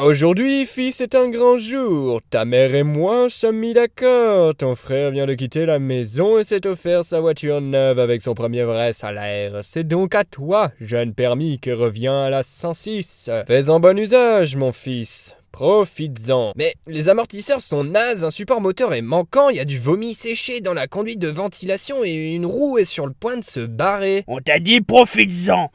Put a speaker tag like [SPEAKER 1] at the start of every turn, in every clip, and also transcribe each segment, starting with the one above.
[SPEAKER 1] Aujourd'hui, fils, c'est un grand jour. Ta mère et moi sommes mis d'accord. Ton frère vient de quitter la maison et s'est offert sa voiture neuve avec son premier vrai salaire. C'est donc à toi, jeune permis, que revient la 106. Fais-en bon usage, mon fils. Profites-en. Mais les amortisseurs sont nazes, un support moteur est manquant, il y a du vomi séché dans la conduite de ventilation et une roue est sur le point de se barrer.
[SPEAKER 2] On t'a dit profites-en.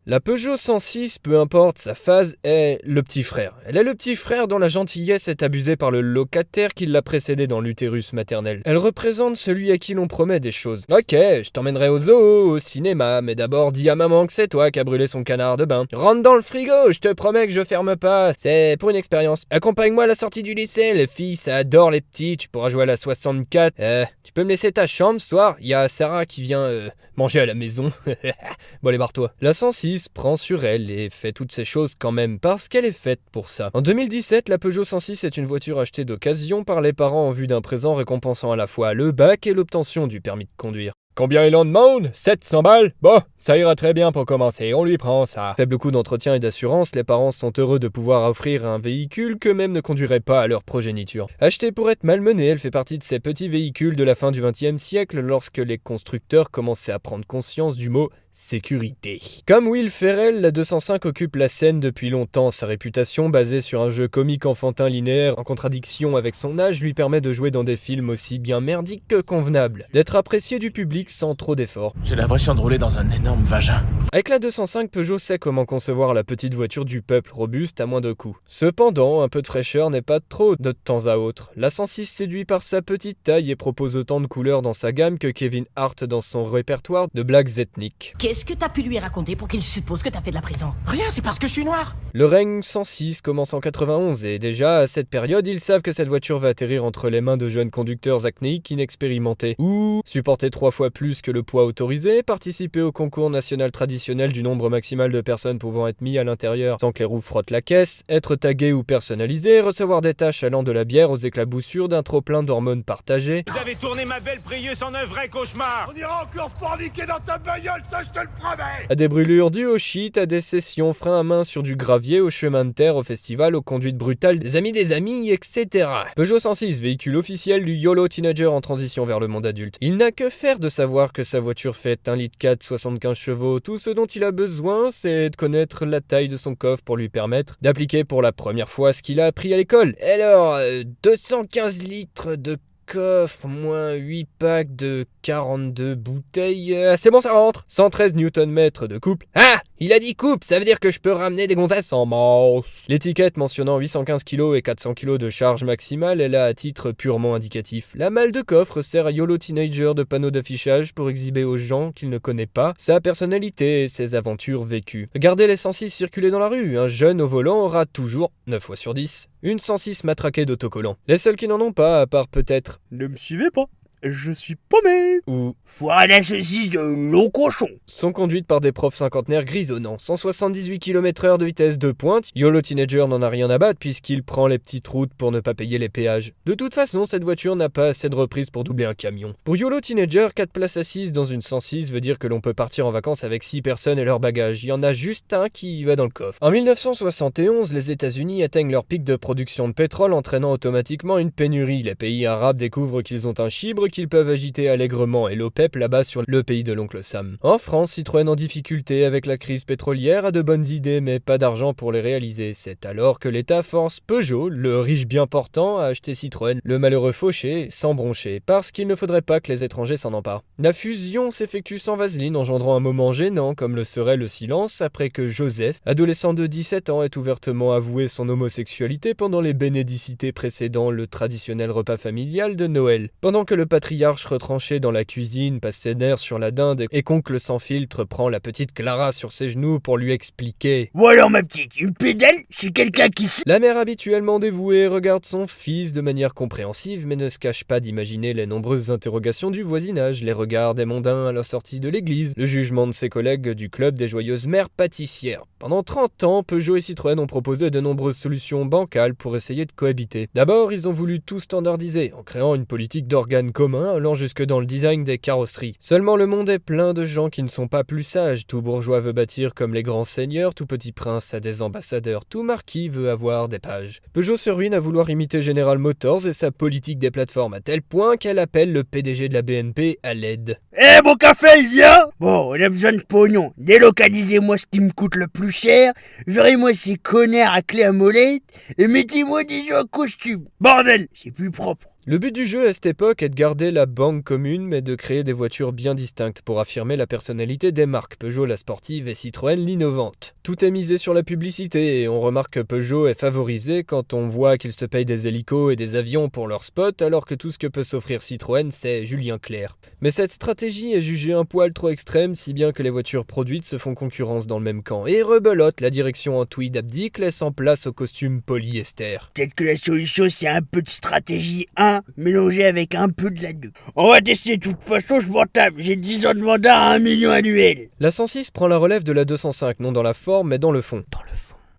[SPEAKER 1] La Peugeot 106, peu importe sa phase, est le petit frère. Elle est le petit frère dont la gentillesse est abusée par le locataire qui l'a précédé dans l'utérus maternel. Elle représente celui à qui l'on promet des choses. Ok, je t'emmènerai au zoo, au cinéma, mais d'abord dis à maman que c'est toi qui as brûlé son canard de bain. Rentre dans le frigo, je te promets que je ferme pas, c'est pour une expérience. Accompagne-moi à la sortie du lycée, les filles ça adore les petits, tu pourras jouer à la 64. Tu peux me laisser ta chambre ce soir, il y a Sarah qui vient manger à la maison. Bon allez barre-toi. La 106 prend sur elle et fait toutes ces choses quand même parce qu'elle est faite pour ça. En 2017, la Peugeot 106 est une voiture achetée d'occasion par les parents en vue d'un présent récompensant à la fois le bac et l'obtention du permis de conduire. Combien il en demande? 700 balles? Bon, ça ira très bien pour commencer, on lui prend ça. Faible coût d'entretien et d'assurance, les parents sont heureux de pouvoir offrir un véhicule qu'eux-mêmes ne conduiraient pas à leur progéniture. Achetée pour être malmenée, elle fait partie de ces petits véhicules de la fin du XXe siècle lorsque les constructeurs commençaient à prendre conscience du mot sécurité. Comme Will Ferrell, la 205 occupe la scène depuis longtemps. Sa réputation, basée sur un jeu comique enfantin linéaire en contradiction avec son âge, lui permet de jouer dans des films aussi bien merdiques que convenables, d'être apprécié du public sans trop d'efforts.
[SPEAKER 2] J'ai l'impression de rouler dans un énorme vagin.
[SPEAKER 1] Avec la 205, Peugeot sait comment concevoir la petite voiture du peuple, robuste à moins de coûts. Cependant, un peu de fraîcheur n'est pas trop de temps à autre. La 106 séduit par sa petite taille et propose autant de couleurs dans sa gamme que Kevin Hart dans son répertoire de blagues ethniques.
[SPEAKER 3] Qu'est-ce que t'as pu lui raconter pour qu'il suppose que t'as fait de la prison? Rien, c'est parce que je suis noir.
[SPEAKER 1] Le règne 106 commence en 91 et déjà à cette période, ils savent que cette voiture va atterrir entre les mains de jeunes conducteurs acnéiques inexpérimentés ou supporter 3 fois plus que le poids autorisé, participer au concours national traditionnel du nombre maximal de personnes pouvant être mis à l'intérieur sans que les roues frottent la caisse, être tagué ou personnalisé, recevoir des tâches allant de la bière aux éclaboussures d'un trop-plein d'hormones partagées.
[SPEAKER 4] Vous avez tourné ma belle Prius en un vrai cauchemar.
[SPEAKER 5] On ira encore forniquer dans ta bagnole, ça je te le promets.
[SPEAKER 1] À des brûlures dues au shit, à des sessions frein à main sur du gravier, au chemin de terre, au festival, aux conduites brutales des amis, etc. Peugeot 106, véhicule officiel du YOLO Teenager en transition vers le monde adulte. Il n'a que faire de savoir que sa voiture fait 1,4 litre 75 chevaux. Tout ce dont il a besoin, c'est de connaître la taille de son coffre pour lui permettre d'appliquer pour la première fois ce qu'il a appris à l'école. Alors, 215 litres de coffre, moins 8 packs de 42 bouteilles, c'est bon ça rentre. 113 Nm de couple. Ah, il a dit couple, ça veut dire que je peux ramener des gonzesses en masse. L'étiquette mentionnant 815 kg et 400 kg de charge maximale est là à titre purement indicatif. La malle de coffre sert à YOLO Teenager de panneau d'affichage pour exhiber aux gens qu'il ne connaît pas sa personnalité et ses aventures vécues. Regardez les 106 circuler dans la rue, un jeune au volant aura toujours, 9 fois sur 10, une 106 matraquée d'autocollants. Les seuls qui n'en ont pas, à part peut-être « Ne me suivez pas, je suis paumé » ou
[SPEAKER 2] Foire la saucisse de nos cochons.
[SPEAKER 1] sont conduites par des profs cinquantenaires grisonnants. 178 km/h de vitesse de pointe, YOLO Teenager n'en a rien à battre puisqu'il prend les petites routes pour ne pas payer les péages. De toute façon, cette voiture n'a pas assez de reprises pour doubler un camion. Pour YOLO Teenager, 4 places assises dans une 106 veut dire que l'on peut partir en vacances avec 6 personnes et leurs bagages. Il y en a juste un qui va dans le coffre. En 1971, les États-Unis atteignent leur pic de production de pétrole, entraînant automatiquement une pénurie. Les pays arabes découvrent qu'ils ont un chibre qu'ils peuvent agiter allègrement et l'OPEP là-bas sur le pays de l'oncle Sam. En France, Citroën en difficulté avec la crise pétrolière a de bonnes idées mais pas d'argent pour les réaliser. C'est alors que l'État force Peugeot, le riche bien portant, à acheter Citroën, le malheureux fauché, sans broncher, parce qu'il ne faudrait pas que les étrangers s'en emparent. La fusion s'effectue sans vaseline, engendrant un moment gênant comme le serait le silence après que Joseph, adolescent de 17 ans, ait ouvertement avoué son homosexualité pendant les bénédicités précédant le traditionnel repas familial de Noël. Pendant que le patriarche retranché dans la cuisine passe ses nerfs sur la dinde et qu'oncle sans filtre prend la petite Clara sur ses genoux pour lui expliquer «
[SPEAKER 2] Ou alors ma petite, une pédale, c'est quelqu'un qui...
[SPEAKER 1] La mère habituellement dévouée regarde son fils de manière compréhensive mais ne se cache pas d'imaginer les nombreuses interrogations du voisinage, les regards des mondains à la sortie de l'église, le jugement de ses collègues du club des joyeuses mères pâtissières. Pendant 30 ans, Peugeot et Citroën ont proposé de nombreuses solutions bancales pour essayer de cohabiter. D'abord, ils ont voulu tout standardiser, en créant une politique d'organes communs allant jusque dans le design des carrosseries. Seulement le monde est plein de gens qui ne sont pas plus sages. Tout bourgeois veut bâtir comme les grands seigneurs, tout petit prince a des ambassadeurs, tout marquis veut avoir des pages. Peugeot se ruine à vouloir imiter General Motors et sa politique des plateformes à tel point qu'elle appelle le PDG de la BNP à l'aide.
[SPEAKER 2] Eh, mon café, il vient. Bon, on a besoin de pognon. Délocalisez-moi ce qui me coûte le plus cher, virez-moi ces connards à clé à molette, et mettez-moi des gens en costume. Bordel, c'est plus propre.
[SPEAKER 1] Le but du jeu à cette époque est de garder la banque commune mais de créer des voitures bien distinctes pour affirmer la personnalité des marques, Peugeot la sportive et Citroën l'innovante. Tout est misé sur la publicité et on remarque que Peugeot est favorisé quand on voit qu'ils se payent des hélicos et des avions pour leurs spots alors que tout ce que peut s'offrir Citroën c'est Julien Clerc. Mais cette stratégie est jugée un poil trop extrême si bien que les voitures produites se font concurrence dans le même camp et rebelote, la direction en tweed abdique laissant place au costume polyester.
[SPEAKER 2] Peut-être que la solution c'est un peu de stratégie 1 mélangé avec un peu de la 2. On va tester, de toute façon je m'en tape, j'ai 10 ans de mandat à 1 million annuel.
[SPEAKER 1] La 106 prend la relève de la 205, non dans la forme mais dans le fond.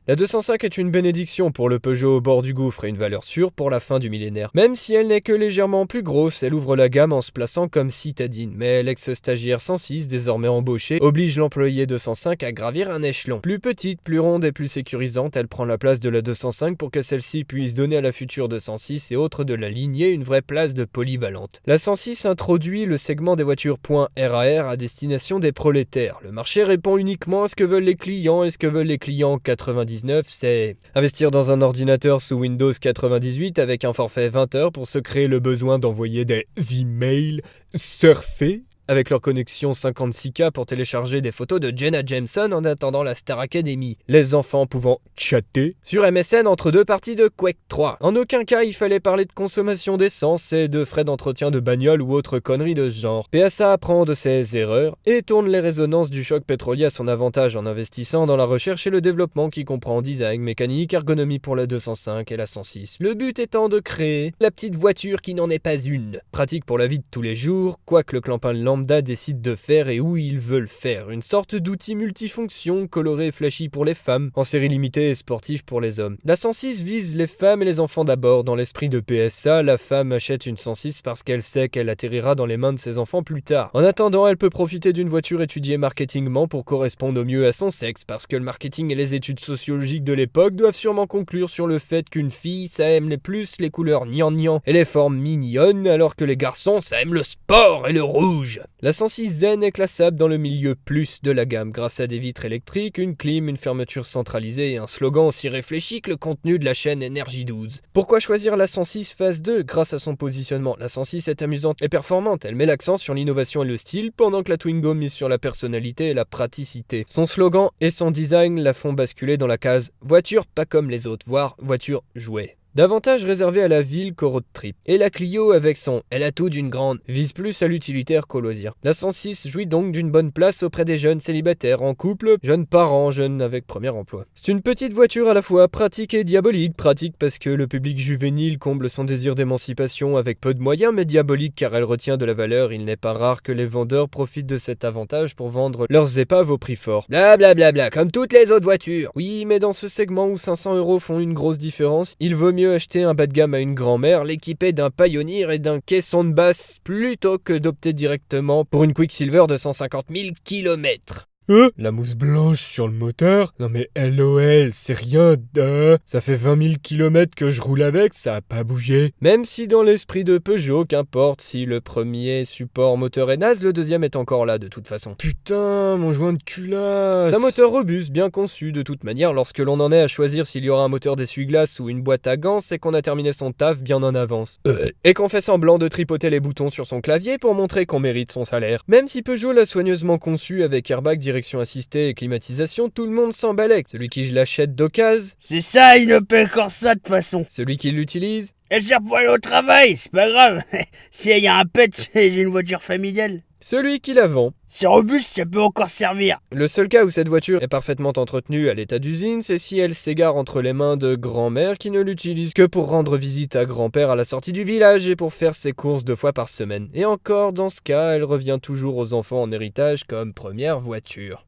[SPEAKER 1] La 205 est une bénédiction pour le Peugeot au bord du gouffre et une valeur sûre pour la fin du millénaire. Même si elle n'est que légèrement plus grosse, elle ouvre la gamme en se plaçant comme citadine. Mais l'ex-stagiaire 106, désormais embauché, oblige l'employé 205 à gravir un échelon. Plus petite, plus ronde et plus sécurisante, elle prend la place de la 205 pour que celle-ci puisse donner à la future 206 et autres de la lignée une vraie place de polyvalente. La 106 introduit le segment des voitures .RAR à destination des prolétaires. Le marché répond uniquement à ce que veulent les clients et ce que veulent les clients 99. C'est investir dans un ordinateur sous Windows 98 avec un forfait 20 heures pour se créer le besoin d'envoyer des emails, surfer avec leur connexion 56K pour télécharger des photos de Jenna Jameson en attendant la Star Academy. Les enfants pouvant chatter sur MSN entre deux parties de Quake 3. En aucun cas il fallait parler de consommation d'essence et de frais d'entretien de bagnole ou autres conneries de ce genre. PSA apprend de ses erreurs et tourne les résonances du choc pétrolier à son avantage en investissant dans la recherche et le développement qui comprend design, mécanique, ergonomie pour la 205 et la 106. Le but étant de créer la petite voiture qui n'en est pas une. Pratique pour la vie de tous les jours, quoique le clampin lambda décide de faire et où ils veulent faire. Une sorte d'outil multifonction, coloré et flashy pour les femmes, en série limitée et sportif pour les hommes. La 106 vise les femmes et les enfants d'abord. Dans l'esprit de PSA, la femme achète une 106 parce qu'elle sait qu'elle atterrira dans les mains de ses enfants plus tard. En attendant, elle peut profiter d'une voiture étudiée marketingement pour correspondre au mieux à son sexe, parce que le marketing et les études sociologiques de l'époque doivent sûrement conclure sur le fait qu'une fille, ça aime les plus les couleurs gnangnan et les formes mignonnes, alors que les garçons, ça aime le sport et le rouge. La 106 Zen est classable dans le milieu plus de la gamme grâce à des vitres électriques, une clim, une fermeture centralisée et un slogan aussi réfléchi que le contenu de la chaîne Énergie 12. Pourquoi choisir la 106 Phase 2 grâce à son positionnement? La 106 est amusante et performante, elle met l'accent sur l'innovation et le style pendant que la Twingo mise sur la personnalité et la praticité. Son slogan et son design la font basculer dans la case voiture pas comme les autres, voire voiture jouet. Davantage réservé à la ville qu'au road trip. Et la Clio avec son « elle a tout d'une grande » vise plus à l'utilitaire qu'au loisir. La 106 jouit donc d'une bonne place auprès des jeunes célibataires, en couple, jeunes parents, jeunes avec premier emploi. C'est une petite voiture à la fois pratique et diabolique. Pratique parce que le public juvénile comble son désir d'émancipation avec peu de moyens, mais diabolique car elle retient de la valeur. Il n'est pas rare que les vendeurs profitent de cet avantage pour vendre leurs épaves au prix fort. Blablabla, comme toutes les autres voitures. Oui, mais dans ce segment où 500 € font une grosse différence, il vaut mieux acheter un bas de gamme à une grand-mère, l'équiper d'un Pioneer et d'un caisson de basse plutôt que d'opter directement pour une Quicksilver de 150 000 km. La mousse blanche sur le moteur? Non mais LOL, c'est rien de... Ça fait 20 000 km que je roule avec, ça a pas bougé. Même si dans l'esprit de Peugeot, qu'importe si le premier support moteur est naze, le deuxième est encore là de toute façon. Putain, mon joint de culasse. C'est un moteur robuste, bien conçu de toute manière. Lorsque l'on en est à choisir s'il y aura un moteur d'essuie-glace ou une boîte à gants, c'est qu'on a terminé son taf bien en avance. Et qu'on fait semblant de tripoter les boutons sur son clavier pour montrer qu'on mérite son salaire. Même si Peugeot l'a soigneusement conçu avec airbag, direction assistée et climatisation, tout le monde s'en balèque. Celui qui je l'achète d'occasion,
[SPEAKER 2] C'est ça une Opel Corsa de toute façon.
[SPEAKER 1] celui qui l'utilise,
[SPEAKER 2] Elle sert pour aller au travail, c'est pas grave. Si il y a un pet, j'ai une voiture familiale.
[SPEAKER 1] celui qui la vend.
[SPEAKER 2] C'est robuste, ça peut encore servir.
[SPEAKER 1] Le seul cas où cette voiture est parfaitement entretenue à l'état d'usine, c'est si elle s'égare entre les mains de grand-mère qui ne l'utilise que pour rendre visite à grand-père à la sortie du village et pour faire ses courses 2 fois par semaine. Et encore, dans ce cas, elle revient toujours aux enfants en héritage comme première voiture.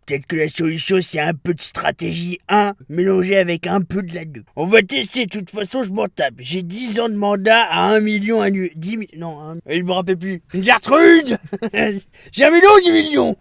[SPEAKER 2] Peut-être que la solution c'est un peu de stratégie 1 mélangé avec un peu de la 2. On va tester, de toute façon je m'en tape. J'ai 10 ans de mandat à 1 million annuel. 10 000... Non, je me rappelle plus. Une Gertrude. J'ai 1 million ou 10 millions.